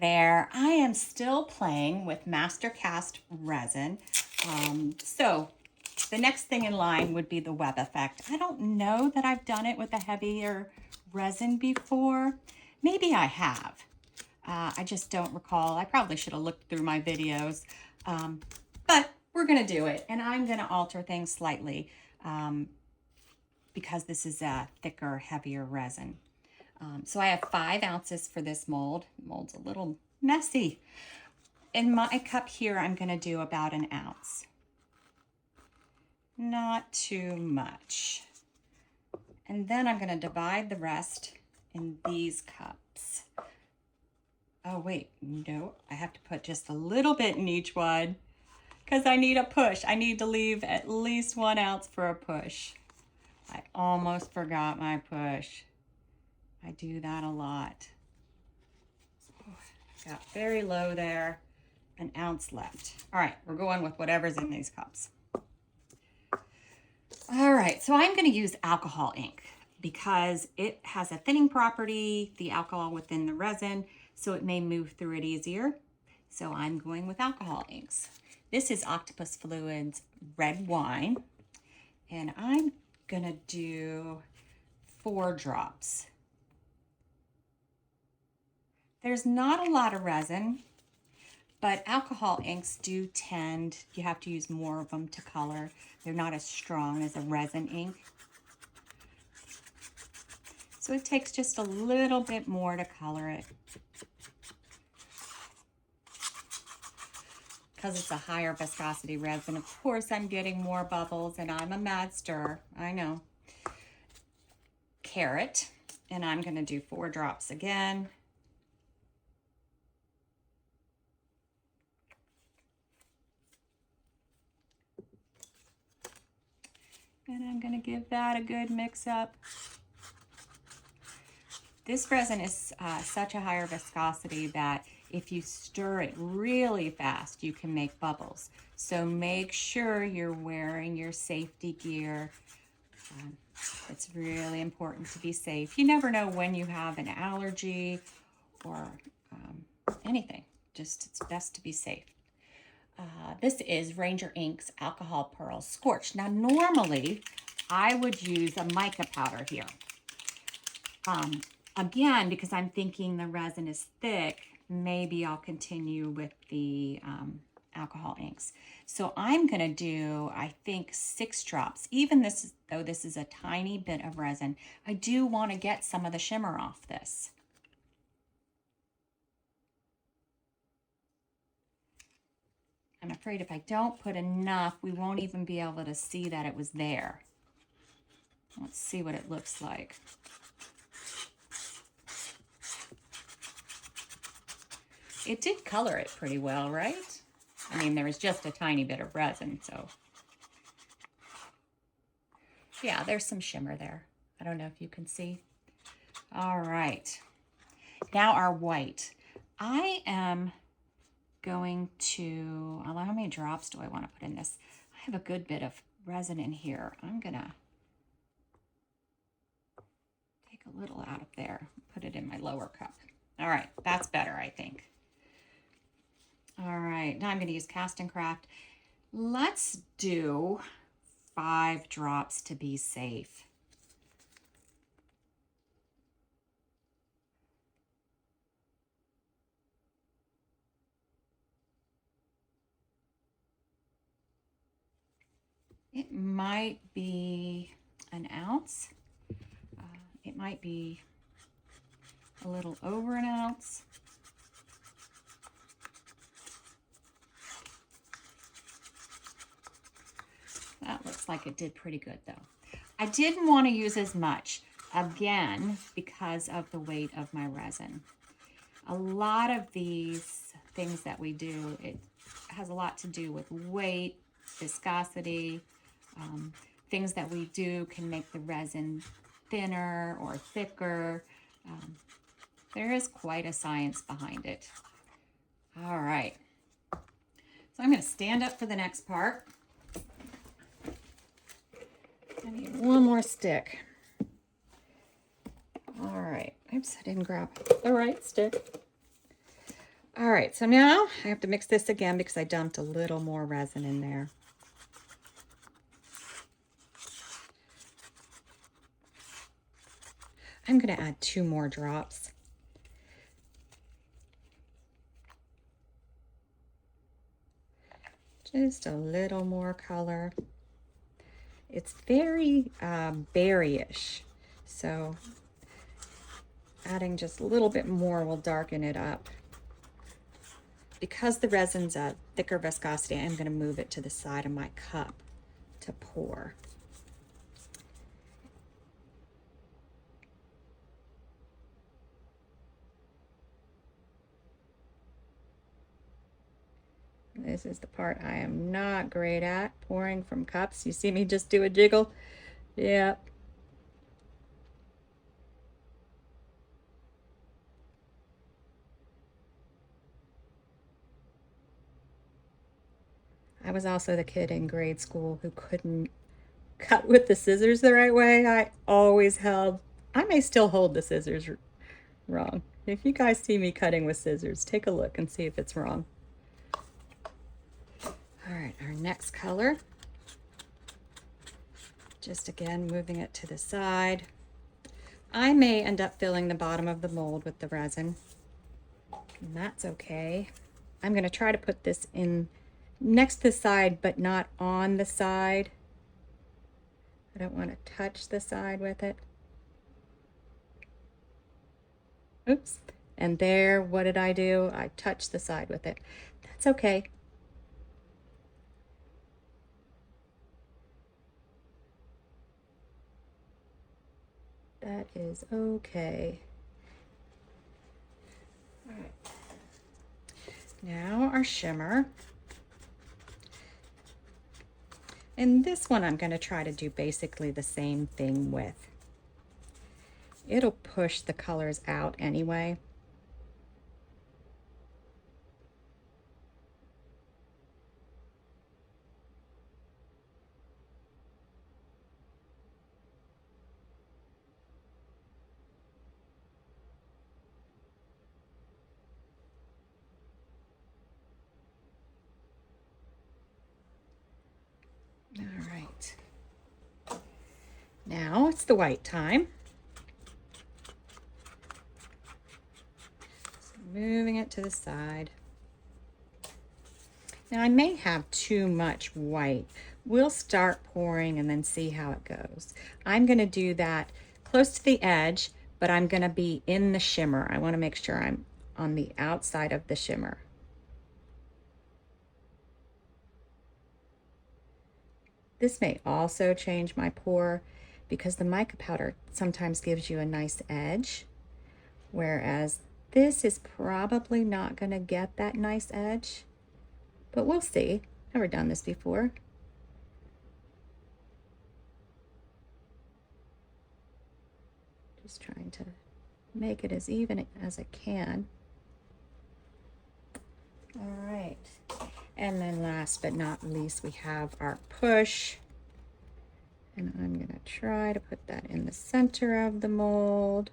There, I am still playing with MasterCast resin. So the next thing in line would be the web effect. I don't know that I've done it with a heavier resin before. Maybe I have. I just don't recall. I probably should have looked through my videos. But we're going to do it. And I'm going to alter things slightly because this is a thicker, heavier resin. So I have 5 ounces for this mold. The mold's a little messy. In my cup here, I'm going to do about 1 ounce. Not too much. And then I'm going to divide the rest in these cups. Oh, wait, no, I have to put just a little bit in each one because I need a push. I need to leave at least 1 ounce for a push. I almost forgot my push. I do that a lot. Got very low there, 1 ounce left. All right, we're going with whatever's in these cups. All right, so I'm going to use alcohol ink because it has a thinning property, the alcohol within the resin, so it may move through it easier. So I'm going with alcohol inks. This is Octopus Fluids Red Wine, and I'm going to do 4 drops. There's not a lot of resin, but alcohol inks do tend, you have to use more of them to color. They're not as strong as a resin ink. So it takes just a little bit more to color it. Because it's a higher viscosity resin, of course I'm getting more bubbles, and I'm a mad stirrer, I know. Carrot, and I'm gonna do 4 drops again. And I'm gonna give that a good mix up. This resin is such a higher viscosity that if you stir it really fast, you can make bubbles. So make sure you're wearing your safety gear. It's really important to be safe. You never know when you have an allergy or anything. Just it's best to be safe. This is Ranger Ink's Alcohol Pearl Scorch. Now, normally, I would use a mica powder here. Again, because I'm thinking the resin is thick, maybe I'll continue with the alcohol inks. So I'm going to do, I think, 6 drops. Even this, though this is a tiny bit of resin, I do want to get some of the shimmer off this. I'm afraid if I don't put enough, we won't even be able to see that it was there. Let's see what it looks like. It did color it pretty well, right? I mean, there was just a tiny bit of resin, so. Yeah, there's some shimmer there. I don't know if you can see. All right. Now our white. I am going to, how many drops do I want to put in this? I have a good bit of resin in here. I'm gonna take a little out of there, put it in my lower cup. All right, that's better, I think. All right, now I'm gonna use CastinCraft. Let's do 5 drops to be safe. It might be 1 ounce. It might be a little over 1 ounce. That looks like it did pretty good though. I didn't want to use as much, again, because of the weight of my resin. A lot of these things that we do, it has a lot to do with weight, viscosity. Things that we do can make the resin thinner or thicker. There is quite a science behind it. All right. So I'm going to stand up for the next part. I need one more stick. All right. Oops, I didn't grab the right stick. All right, so now I have to mix this again because I dumped a little more resin in there. I'm going to add 2 more drops. Just a little more color. It's very berryish, so adding just a little bit more will darken it up. Because the resin's a thicker viscosity, I'm going to move it to the side of my cup to pour. This is the part I am not great at, pouring from cups. You see me just do a jiggle? Yep. I was also the kid in grade school who couldn't cut with the scissors the right way. I may still hold the scissors wrong. If you guys see me cutting with scissors, take a look and see if it's wrong. All right, our next color. Just again, moving it to the side. I may end up filling the bottom of the mold with the resin, and that's okay. I'm going to try to put this in next to the side, but not on the side. I don't want to touch the side with it. Oops. And there, what did I do? I touched the side with it. That's okay. That is okay. All right. Now our shimmer. And this one I'm going to try to do basically the same thing with. It'll push the colors out anyway. All right. Now it's the white time. So moving it to the side. Now I may have too much white. We'll start pouring and then see how it goes. I'm going to do that close to the edge, but I'm going to be in the shimmer. I want to make sure I'm on the outside of the shimmer. This may also change my pour because the mica powder sometimes gives you a nice edge, whereas this is probably not going to get that nice edge, but we'll see. Never done this before. Just trying to make it as even as I can. All right. And then last but not least, we have our push. And I'm going to try to put that in the center of the mold.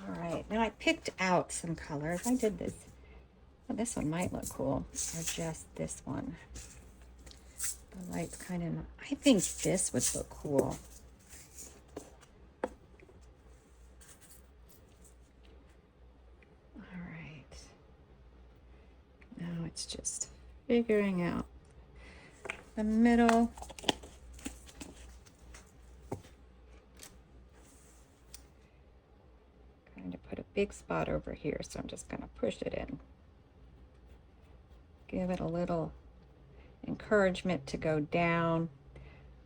All right, now I picked out some colors. I did this. Oh, this one might look cool, or just this one. The light's kind of, I think this would look cool. Now it's just figuring out the middle. Kind of put a big spot over here, so I'm just going to push it in. Give it a little encouragement to go down.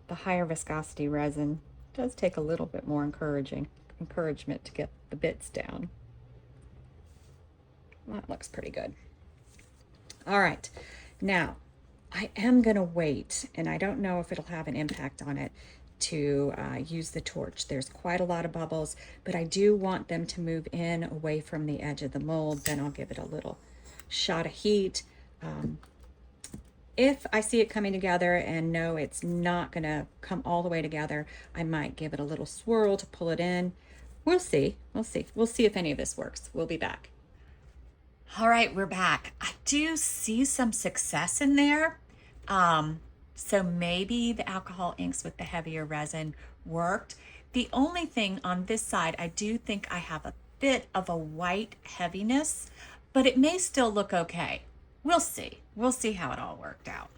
The higher viscosity resin does take a little bit more encouragement to get the bits down. That looks pretty good. All right, now I am going to wait, and I don't know if it'll have an impact on it, to use the torch. There's quite a lot of bubbles, but I do want them to move in away from the edge of the mold. Then I'll give it a little shot of heat. if I see it coming together and know it's not gonna come all the way together, I might give it a little swirl to pull it in. We'll see, we'll see. We'll see if any of this works. We'll be back. All right, we're back. I do see some success in there. So maybe the alcohol inks with the heavier resin worked. The only thing on this side, I do think I have a bit of a white heaviness, but it may still look okay. We'll see. We'll see how it all worked out.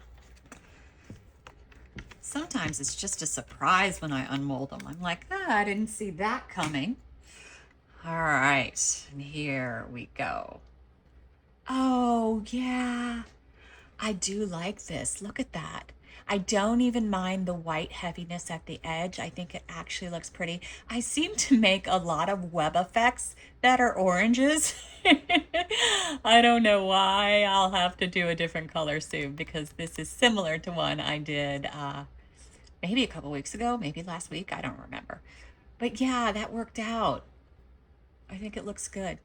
Sometimes it's just a surprise when I unmold them. I'm like, I didn't see that coming. All right, and here we go. Oh, yeah. I do like this. Look at that. I don't even mind the white heaviness at the edge. I think it actually looks pretty. I seem to make a lot of web effects that are oranges. I don't know why. I'll have to do a different color soon because this is similar to one I did maybe a couple weeks ago, maybe last week. I don't remember. But yeah, that worked out. I think it looks good.